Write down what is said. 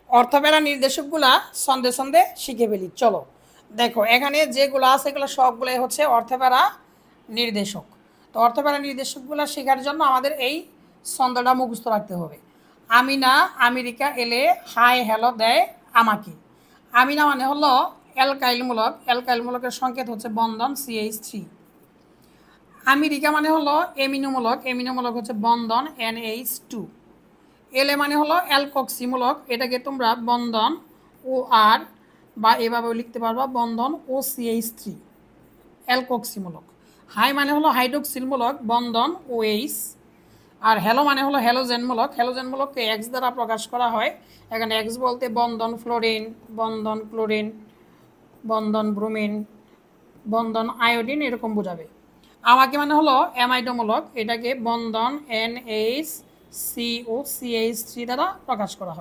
অর্থপেরা নির্দেশকগুলা ছন্দে ছন্দে শিখে ফেলি। চলো দেখো, এখানে যেগুলো আছে এগুলো সবগুলোই হচ্ছে অর্থপেরা নির্দেশক। তো অর্থপেরা নির্দেশকগুলো শেখার জন্য আমাদের এই ছন্দটা মুখস্থ রাখতে হবে। আমিনা আমেরিকা এলে হাই হ্যালো দেয় আমাকে। আমিনা মানে হলো অ্যালকাইলমূলক, অ্যালকাইলমূলকের সংকেত হচ্ছে বন্ধন CH3। আমেরিকা মানে হলো এমিনোমূলক, এমিনোমূলক হচ্ছে বন্ধন NH2। এলে মানে হলো অ্যালকক্সিমূলক, এটাকে তোমরা বন্ধন OR বা এভাবেও লিখতে পারবা বন্ধন OCH3, অ্যালকক্সিমূলক। হাই মানে হলো হাইড্রোক্সিলমূলক, বন্ধন OH। আর হ্যালো মানে হলো হ্যালোজেনমূলক, হ্যালোজেনমূলককে X দ্বারা প্রকাশ করা হয়। এখানে X বলতে বন্ধন ফ্লোরিন, বন্ধন ক্লোরিন, বন্ধন ব্রোমিন, বন্ধন আয়োডিন এরকম বোঝাবে। আমাকে মানে হলো অ্যামাইডোমূলক, এটাকে বন্ধন NH CO CH3 দ্বারা প্রকাশ করা হয়।